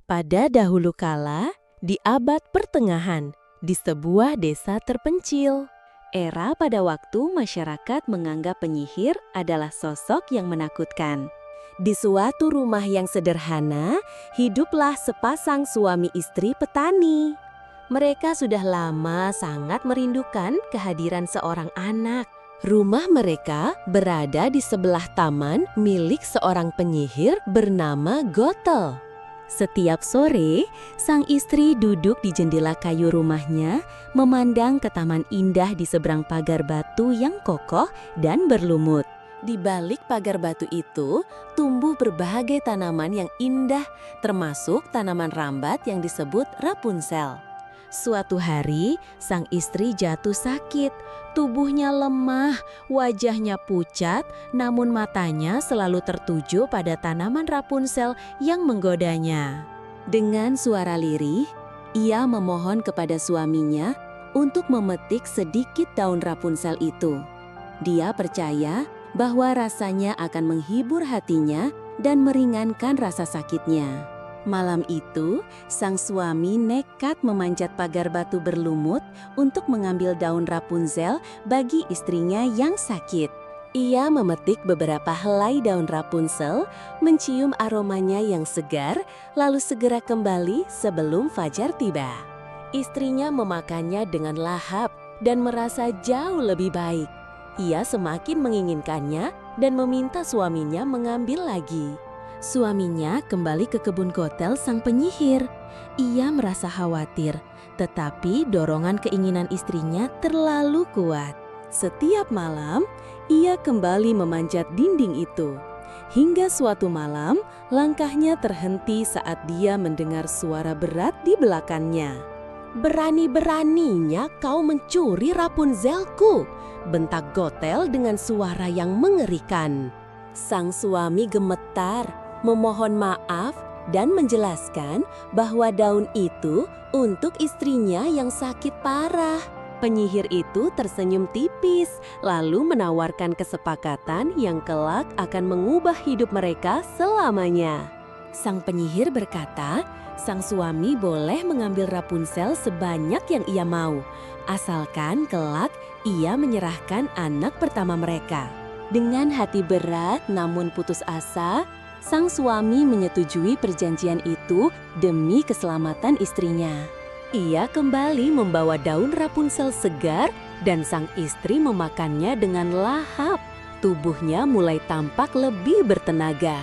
Pada dahulu kala, di abad pertengahan, di sebuah desa terpencil, era pada waktu masyarakat menganggap penyihir adalah sosok yang menakutkan. Di suatu rumah yang sederhana, hiduplah sepasang suami istri petani. Mereka sudah lama sangat merindukan kehadiran seorang anak. Rumah mereka berada di sebelah taman milik seorang penyihir bernama Gothel. Setiap sore, sang istri duduk di jendela kayu rumahnya, memandang ke taman indah di seberang pagar batu yang kokoh dan berlumut. Di balik pagar batu itu, tumbuh berbagai tanaman yang indah, termasuk tanaman rambat yang disebut Rapunzel. Suatu hari, sang istri jatuh sakit. Tubuhnya lemah, wajahnya pucat, namun matanya selalu tertuju pada tanaman Rapunzel yang menggodanya. Dengan suara lirih, ia memohon kepada suaminya untuk memetik sedikit daun Rapunzel itu. Dia percaya bahwa rasanya akan menghibur hatinya dan meringankan rasa sakitnya. Malam itu, sang suami nekat memanjat pagar batu berlumut untuk mengambil daun Rapunzel bagi istrinya yang sakit. Ia memetik beberapa helai daun Rapunzel, mencium aromanya yang segar, lalu segera kembali sebelum fajar tiba. Istrinya memakannya dengan lahap dan merasa jauh lebih baik. Ia semakin menginginkannya dan meminta suaminya mengambil lagi. Suaminya kembali ke kebun Gothel sang penyihir. Ia merasa khawatir, tetapi dorongan keinginan istrinya terlalu kuat. Setiap malam, ia kembali memanjat dinding itu. Hingga suatu malam, langkahnya terhenti saat dia mendengar suara berat di belakangnya. "Berani-beraninya kau mencuri Rapunzelku!" bentak Gothel dengan suara yang mengerikan. Sang suami gemetar, memohon maaf dan menjelaskan bahwa daun itu untuk istrinya yang sakit parah. Penyihir itu tersenyum tipis, lalu menawarkan kesepakatan yang kelak akan mengubah hidup mereka selamanya. Sang penyihir berkata, sang suami boleh mengambil Rapunzel sebanyak yang ia mau, asalkan kelak ia menyerahkan anak pertama mereka. Dengan hati berat namun putus asa, sang suami menyetujui perjanjian itu demi keselamatan istrinya. Ia kembali membawa daun Rapunzel segar dan sang istri memakannya dengan lahap. Tubuhnya mulai tampak lebih bertenaga.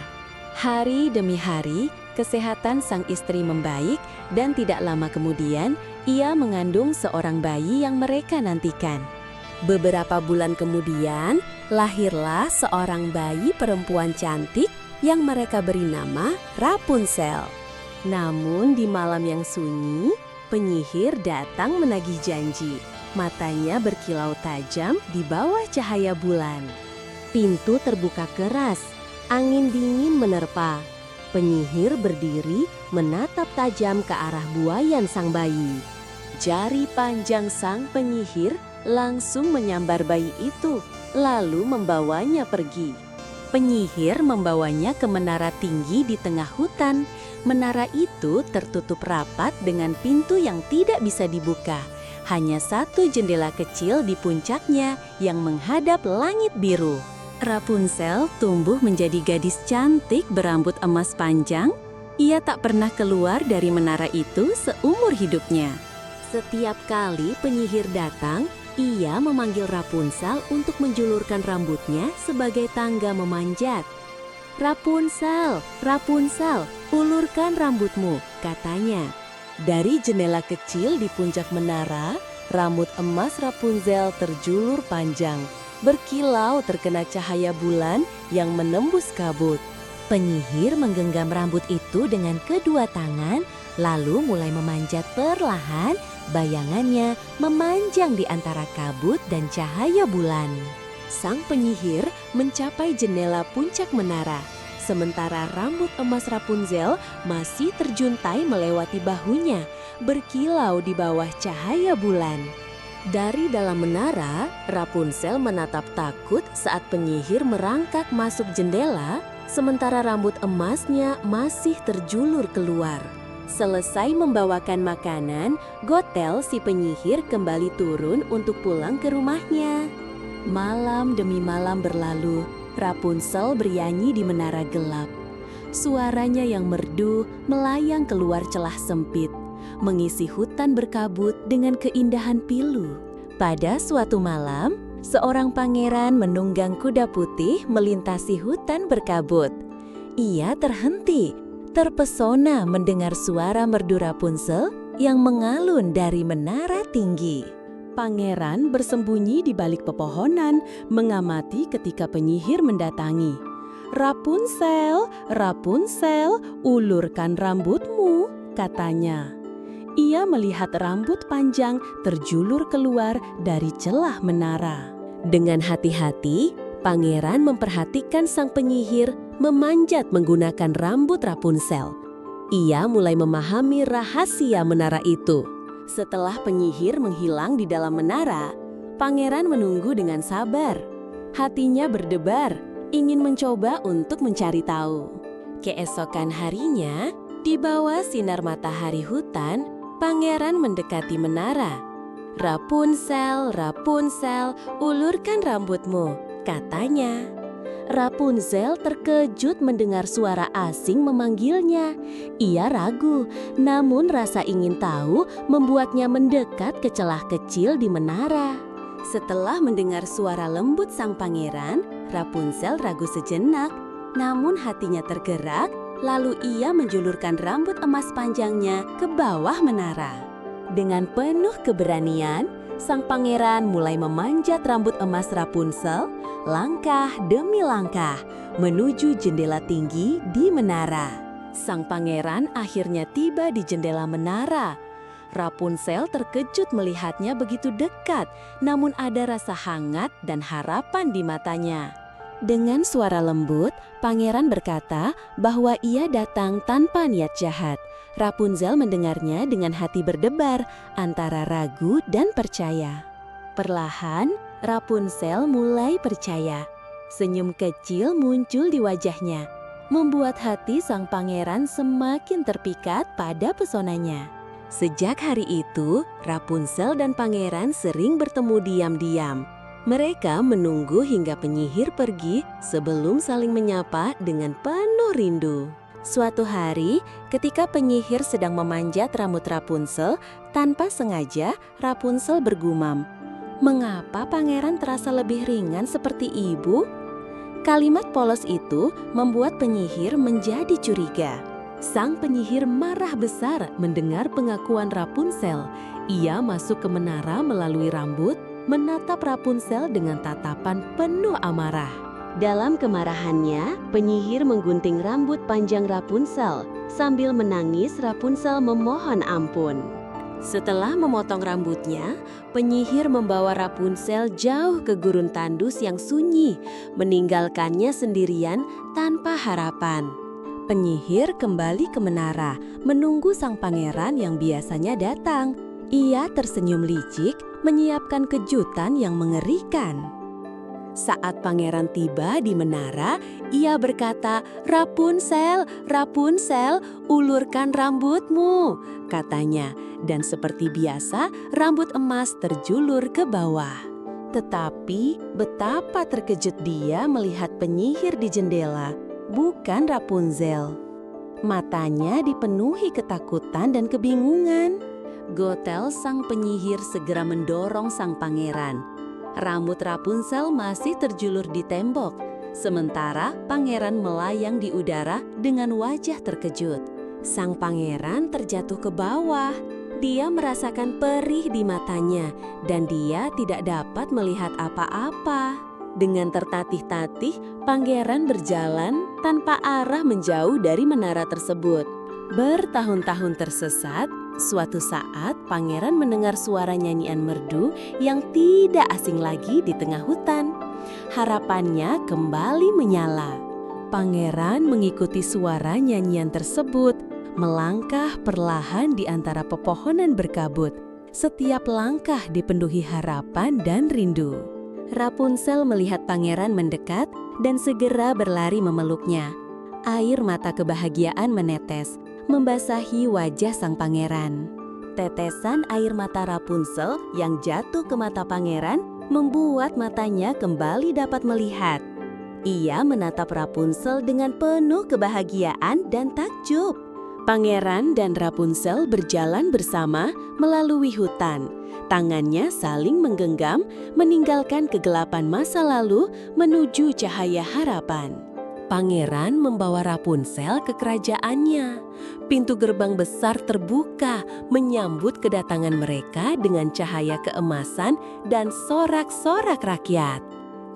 Hari demi hari, kesehatan sang istri membaik dan tidak lama kemudian ia mengandung seorang bayi yang mereka nantikan. Beberapa bulan kemudian, lahirlah seorang bayi perempuan cantik yang mereka beri nama Rapunzel. Namun di malam yang sunyi, penyihir datang menagih janji. Matanya berkilau tajam di bawah cahaya bulan. Pintu terbuka keras, angin dingin menerpa. Penyihir berdiri menatap tajam ke arah buayan sang bayi. Jari panjang sang penyihir langsung menyambar bayi itu, lalu membawanya pergi. Penyihir membawanya ke menara tinggi di tengah hutan. Menara itu tertutup rapat dengan pintu yang tidak bisa dibuka. Hanya satu jendela kecil di puncaknya yang menghadap langit biru. Rapunzel tumbuh menjadi gadis cantik berambut emas panjang. Ia tak pernah keluar dari menara itu seumur hidupnya. Setiap kali penyihir datang, ia memanggil Rapunzel untuk menjulurkan rambutnya sebagai tangga memanjat. "Rapunzel, Rapunzel, ulurkan rambutmu," katanya. Dari jendela kecil di puncak menara, rambut emas Rapunzel terjulur panjang, berkilau terkena cahaya bulan yang menembus kabut. Penyihir menggenggam rambut itu dengan kedua tangan, lalu mulai memanjat perlahan, bayangannya memanjang di antara kabut dan cahaya bulan. Sang penyihir mencapai jendela puncak menara, sementara rambut emas Rapunzel masih terjuntai melewati bahunya, berkilau di bawah cahaya bulan. Dari dalam menara, Rapunzel menatap takut saat penyihir merangkak masuk jendela, sementara rambut emasnya masih terjulur keluar. Selesai membawakan makanan, Gothel si penyihir kembali turun untuk pulang ke rumahnya. Malam demi malam berlalu, Rapunzel bernyanyi di menara gelap. Suaranya yang merdu melayang keluar celah sempit, mengisi hutan berkabut dengan keindahan pilu. Pada suatu malam, seorang pangeran menunggang kuda putih melintasi hutan berkabut. Ia terhenti, terpesona mendengar suara merdu Rapunzel yang mengalun dari menara tinggi. Pangeran bersembunyi di balik pepohonan, mengamati ketika penyihir mendatangi. "Rapunzel, Rapunzel, ulurkan rambutmu," katanya. Ia melihat rambut panjang terjulur keluar dari celah menara. Dengan hati-hati, pangeran memperhatikan sang penyihir memanjat menggunakan rambut Rapunzel. Ia mulai memahami rahasia menara itu. Setelah penyihir menghilang di dalam menara, pangeran menunggu dengan sabar. Hatinya berdebar, ingin mencoba untuk mencari tahu. Keesokan harinya, di bawah sinar matahari hutan, pangeran mendekati menara. "Rapunzel, Rapunzel, ulurkan rambutmu," katanya. Rapunzel terkejut mendengar suara asing memanggilnya. Ia ragu, namun rasa ingin tahu membuatnya mendekat ke celah kecil di menara. Setelah mendengar suara lembut sang pangeran, Rapunzel ragu sejenak, namun hatinya tergerak, lalu ia menjulurkan rambut emas panjangnya ke bawah menara. Dengan penuh keberanian, sang pangeran mulai memanjat rambut emas Rapunzel, langkah demi langkah, menuju jendela tinggi di menara. Sang pangeran akhirnya tiba di jendela menara. Rapunzel terkejut melihatnya begitu dekat, namun ada rasa hangat dan harapan di matanya. Dengan suara lembut, pangeran berkata bahwa ia datang tanpa niat jahat. Rapunzel mendengarnya dengan hati berdebar antara ragu dan percaya. Perlahan, Rapunzel mulai percaya. Senyum kecil muncul di wajahnya, membuat hati sang pangeran semakin terpikat pada pesonanya. Sejak hari itu, Rapunzel dan pangeran sering bertemu diam-diam. Mereka menunggu hingga penyihir pergi sebelum saling menyapa dengan penuh rindu. Suatu hari, ketika penyihir sedang memanjat rambut Rapunzel, tanpa sengaja Rapunzel bergumam, "Mengapa pangeran terasa lebih ringan seperti ibu?" Kalimat polos itu membuat penyihir menjadi curiga. Sang penyihir marah besar mendengar pengakuan Rapunzel. Ia masuk ke menara melalui rambut, menatap Rapunzel dengan tatapan penuh amarah. Dalam kemarahannya, penyihir menggunting rambut panjang Rapunzel. Sambil menangis, Rapunzel memohon ampun. Setelah memotong rambutnya, penyihir membawa Rapunzel jauh ke gurun tandus yang sunyi, meninggalkannya sendirian tanpa harapan. Penyihir kembali ke menara, menunggu sang pangeran yang biasanya datang. Ia tersenyum licik, menyiapkan kejutan yang mengerikan. Saat pangeran tiba di menara, ia berkata, "Rapunzel, Rapunzel, ulurkan rambutmu," katanya. Dan seperti biasa, rambut emas terjulur ke bawah. Tetapi betapa terkejut dia melihat penyihir di jendela, bukan Rapunzel. Matanya dipenuhi ketakutan dan kebingungan. Gothel sang penyihir segera mendorong sang pangeran. Rambut Rapunzel masih terjulur di tembok, sementara pangeran melayang di udara dengan wajah terkejut. Sang pangeran terjatuh ke bawah. Dia merasakan perih di matanya dan dia tidak dapat melihat apa-apa. Dengan tertatih-tatih, pangeran berjalan tanpa arah menjauh dari menara tersebut. Bertahun-tahun tersesat, suatu saat pangeran mendengar suara nyanyian merdu yang tidak asing lagi di tengah hutan. Harapannya kembali menyala. Pangeran mengikuti suara nyanyian tersebut, melangkah perlahan di antara pepohonan berkabut. Setiap langkah dipenuhi harapan dan rindu. Rapunzel melihat pangeran mendekat dan segera berlari memeluknya. Air mata kebahagiaan menetes, membasahi wajah sang pangeran. Tetesan air mata Rapunzel yang jatuh ke mata pangeran membuat matanya kembali dapat melihat. Ia menatap Rapunzel dengan penuh kebahagiaan dan takjub. Pangeran dan Rapunzel berjalan bersama melalui hutan. Tangannya saling menggenggam, meninggalkan kegelapan masa lalu menuju cahaya harapan. Pangeran membawa Rapunzel ke kerajaannya. Pintu gerbang besar terbuka menyambut kedatangan mereka dengan cahaya keemasan dan sorak-sorak rakyat.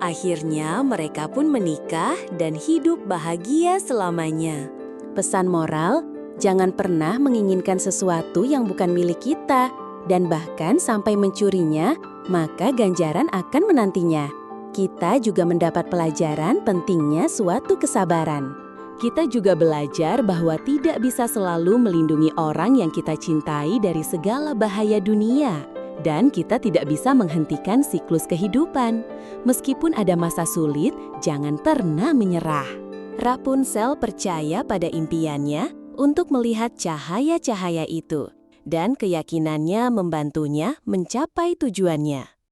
Akhirnya mereka pun menikah dan hidup bahagia selamanya. Pesan moral, jangan pernah menginginkan sesuatu yang bukan milik kita, dan bahkan sampai mencurinya, maka ganjaran akan menantinya. Kita juga mendapat pelajaran pentingnya suatu kesabaran. Kita juga belajar bahwa tidak bisa selalu melindungi orang yang kita cintai dari segala bahaya dunia. Dan kita tidak bisa menghentikan siklus kehidupan. Meskipun ada masa sulit, jangan pernah menyerah. Rapunzel percaya pada impiannya untuk melihat cahaya-cahaya itu, dan keyakinannya membantunya mencapai tujuannya.